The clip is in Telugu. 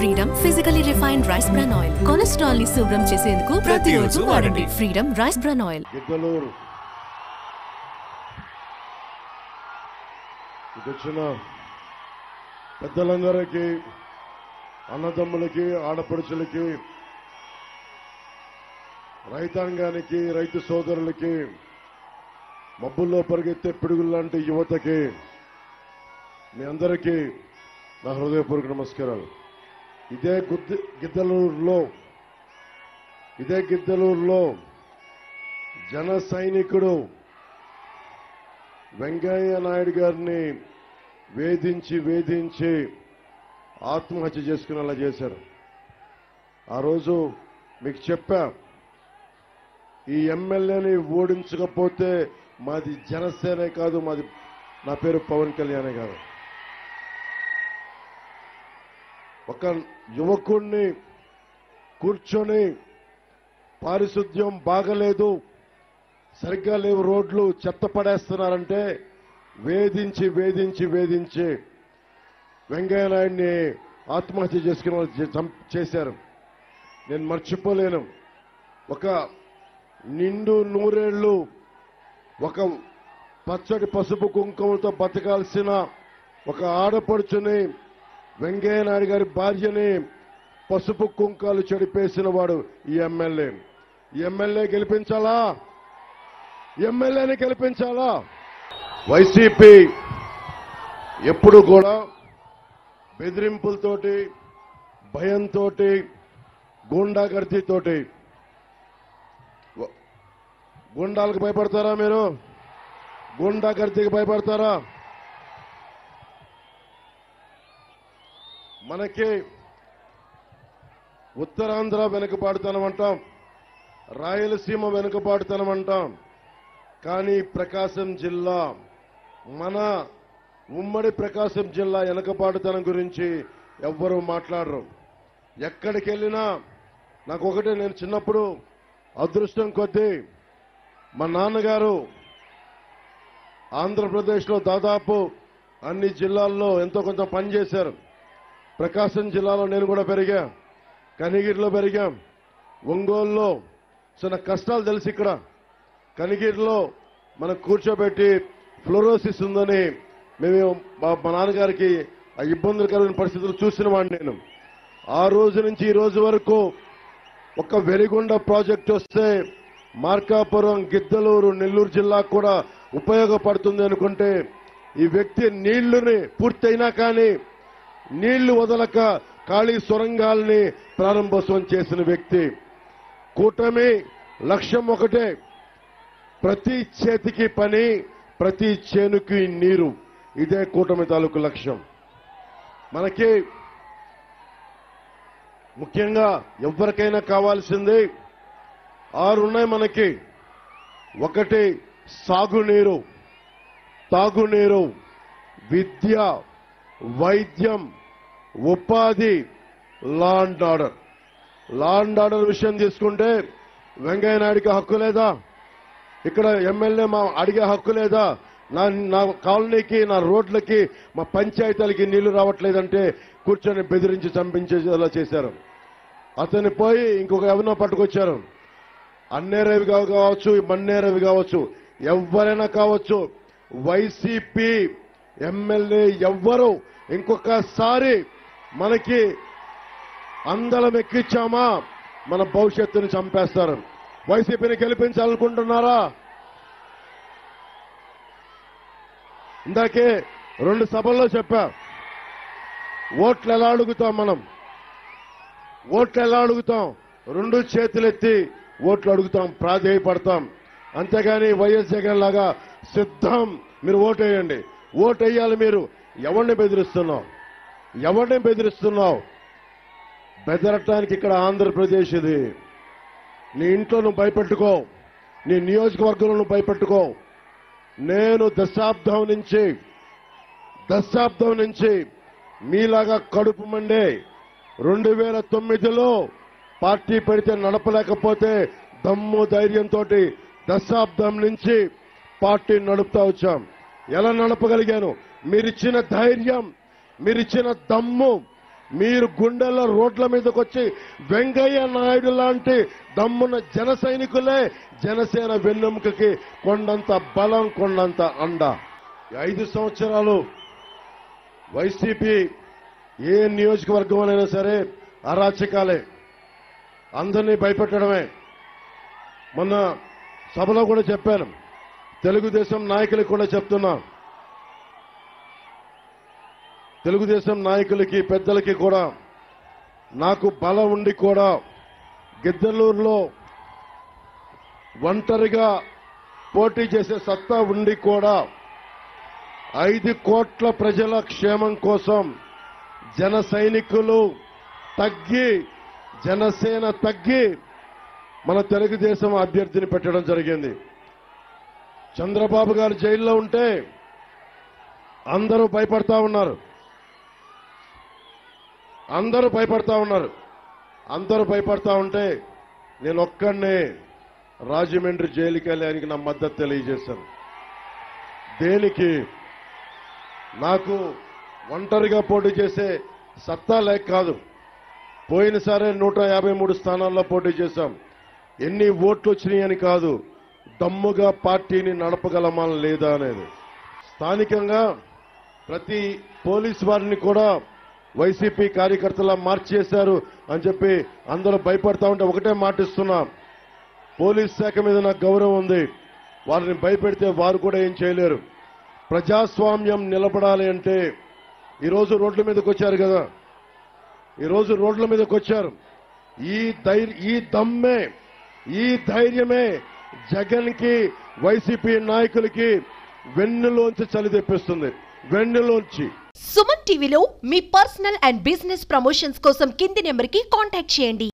Freedom physically refined rice bran oil cholesterol ని శుభ్రం చేసేందుకు ప్రతిరోజు వాడండి freedom rice bran oil. Giddalur వచ్చిన పెద్దలందరికీ, అన్నదమ్ములకి, ఆడపడుచులకి, రైతాంగానికి, రైతు సోదరులకి, మబ్బుల్లో పరిగెత్తే పిడుగుల్లాంటి యువతకి, మీ అందరికీ నా హృదయపూర్వక నమస్కారాలు. ఇదే గిద్దలూరులో జన సైనికుడు వెంకయ్య నాయుడు గారిని వేధించి ఆత్మహత్య చేసుకునేలా చేశారు. ఆ రోజు మీకు చెప్పా, ఈ ఎమ్మెల్యేని ఓడించకపోతే మాది జనసేనే కాదు, నా పేరు పవన్ కళ్యాణే కాదు. ఒక యువకుణ్ణి కూర్చొని పారిశుద్ధ్యం బాగలేదు, సరిగ్గా లేవు రోడ్లు, చెత్త పడేస్తున్నారంటే వేధించి వెంకయ్య నాయుడిని ఆత్మహత్య చేసుకుని చేశారు. నేను మర్చిపోలేను. ఒక నిండు నూరేళ్లు ఒక పచ్చడి పసుపు కుంకుమతో బతకాల్సిన ఒక ఆడపడుచుని, వెంకయ్య నాయుడు గారి భార్యని పసుపు కుంకాలు చెడిపేసిన వాడు ఈ ఎమ్మెల్యే. ఎమ్మెల్యేని గెలిపించాలా? వైసీపీ ఎప్పుడు కూడా బెదిరింపులతోటి, భయంతో, గూండాగర్దీతోటి. గూండాలకు భయపడతారా మీరు? గూండాగర్దీకి భయపడతారా? మనకి ఉత్తరాంధ్ర వెనుకబాటుతనమంటాం, రాయలసీమ వెనుకబాటుతనమంటాం. కానీ ప్రకాశం జిల్లా, మన ఉమ్మడి ప్రకాశం జిల్లా వెనుకబాటుతనం గురించి ఎవ్వరూ మాట్లాడరు. ఎక్కడికి వెళ్ళినా నాకు ఒకటే, నేను చిన్నప్పుడు అదృష్టం కొద్దీ మా నాన్నగారు ఆంధ్రప్రదేశ్లో దాదాపు అన్ని జిల్లాల్లో ఎంతో కొంత పనిచేశారు. ప్రకాశం జిల్లాలో నేను కూడా పెరిగా, కనిగిరిలో పెరిగాం, ఒంగోలులో. సో నాకు కష్టాలు తెలిసి ఇక్కడ కనిగిరిలో మనకు కూర్చోబెట్టి ఫ్లోరోసిస్ ఉందని మేము మా నాన్నగారికి ఆ ఇబ్బందులకరమైన పరిస్థితులు చూసిన వాడిని నేను. ఆ రోజు నుంచి ఈ రోజు వరకు ఒక వెలిగొండ ప్రాజెక్ట్ వస్తే మార్కాపురం, గిద్దలూరు, నెల్లూరు జిల్లా కూడా ఉపయోగపడుతుంది అనుకుంటే, ఈ వ్యక్తి నీళ్లుని పూర్తయినా కానీ నీళ్లు వదలక ఖాళీ సొరంగాల్ని ప్రారంభోత్సవం చేసిన వ్యక్తి. కూటమి లక్ష్యం ఒకటే, ప్రతి చేతికి పని, ప్రతి చేనుకి నీరు. ఇదే కూటమి తాలూకు లక్ష్యం. మనకి ముఖ్యంగా ఎవరికైనా కావాల్సింది 6 ఉన్నాయి మనకి. ఒకటి సాగునీరు, తాగునీరు, విద్య, వైద్యం, ఉపాధి, law and order. Law and order విషయం తీసుకుంటే వెంకయ్య నాయుడికి హక్కు లేదా? ఇక్కడ ఎమ్మెల్యే మా అడిగే హక్కు లేదా? నా కాలనీకి, నా రోడ్లకి, మా పంచాయతీలకి నీళ్లు రావట్లేదంటే కూర్చొని బెదిరించి చంపించేలా చేశారు. అతన్ని పోయి ఇంకొక ఎవరినో పట్టుకొచ్చారు. అన్నేరవి కావచ్చు, మన్నేరవి కావచ్చు, ఎవరైనా కావచ్చు, వైసీపీ ఎమ్మెల్యే ఎవ్వరు ఇంకొకసారి మనకి అందలం ఎక్కించామా మన భవిష్యత్తుని చంపేస్తారు. వైసీపీని గెలిపించాలనుకుంటున్నారా? ఇందాకే 2 సభల్లో చెప్పా, ఓట్లు ఎలా అడుగుతాం మనం? ఓట్లు ఎలా అడుగుతాం? 2 చేతులెత్తి ఓట్లు అడుగుతాం, ప్రాధేయపడతాం. అంతేగాని వైఎస్ జగన్ లాగా సిద్ధం మీరు ఓటేయండి, ఓటేయాలి. మీరు ఎవరిని బెదిరిస్తున్నావు? బెదరటానికి ఇక్కడ ఆంధ్రప్రదేశ్ ఇది. నీ ఇంట్లో నువ్వు భయపెట్టుకో, నీ నియోజకవర్గంలో నువ్వు భయపెట్టుకో. నేను దశాబ్దం నుంచి మీలాగా కడుపు మండే 2009లో పార్టీ పెడితే నడపలేకపోతే దమ్ము ధైర్యంతో దశాబ్దం నుంచి పార్టీ నడుపుతా వచ్చాం. ఎలా నడపగలిగాను? మీరిచ్చిన ధైర్యం, మీరిచ్చిన దమ్ము, మీరు గుండెల్లో రోడ్ల మీదకి వచ్చి వెంకయ్య నాయుడు లాంటి దమ్మున జన సైనికులే జనసేన వెన్నెముకకి కొండంత బలం, కొండంత అండ. 5 సంవత్సరాలు వైసీపీ ఏ నియోజకవర్గంలోనైనా సరే అరాచకాలే, అందరినీ భయపెట్టడమే. మొన్న సభలో కూడా చెప్పాను, తెలుగుదేశం నాయకులకు కూడా చెప్తున్నా, తెలుగుదేశం నాయకులకి పెద్దలకి కూడా, నాకు బలం ఉండి కూడా గిద్దలూరులో ఒంటరిగా పోటీ చేసే సత్తా ఉండి కూడా 5 కోట్ల ప్రజల క్షేమం కోసం జన సైనికులు తగ్గి, జనసేన తగ్గి మన తెలుగుదేశం అభ్యర్థిని పెట్టడం జరిగింది. చంద్రబాబు గారు జైల్లో ఉంటే అందరూ భయపడతా ఉన్నారు, అందరూ భయపడతా ఉంటే నేను ఒక్కడినే రాజమండ్రి జైలుకి వెళ్ళి ఆయనకి నా మద్దతు తెలియజేశాను. దేనికి? నాకు ఒంటరిగా పోటీ చేసే సత్తా లేక కాదు. పోయినసారే 153 స్థానాల్లో పోటీ చేశాం. ఎన్ని ఓట్లు వచ్చినాయని కాదు, దమ్ముగా పార్టీని నడపగలమా లేదా అనేది. స్థానికంగా ప్రతి పోలీస్ వారిని కూడా వైసీపీ కార్యకర్తలా మార్చేశారు అని చెప్పి అందరూ భయపడతా ఉంటే ఒకటే మాటిస్తున్నా, పోలీస్ శాఖ మీద నాకు గౌరవం ఉంది. వారిని భయపెడితే వారు కూడా ఏం చేయలేరు. ప్రజాస్వామ్యం నిలబడాలి అంటే ఈరోజు రోడ్ల మీదకి వచ్చారు కదా, ఈరోజు రోడ్ల మీదకి వచ్చారు. ఈ దమ్మే, ఈ ధైర్యమే జగన్ కి, వైసీపీ నాయకులకి వెన్నులోంచి చలి తెప్పిస్తుంది, వెన్నులోంచి. సుమన్ టీవీలో మీ పర్సనల్ అండ్ బిజినెస్ ప్రమోషన్స్ కోసం కింది నెంబర్కి కాంటాక్ట్ చేయండి.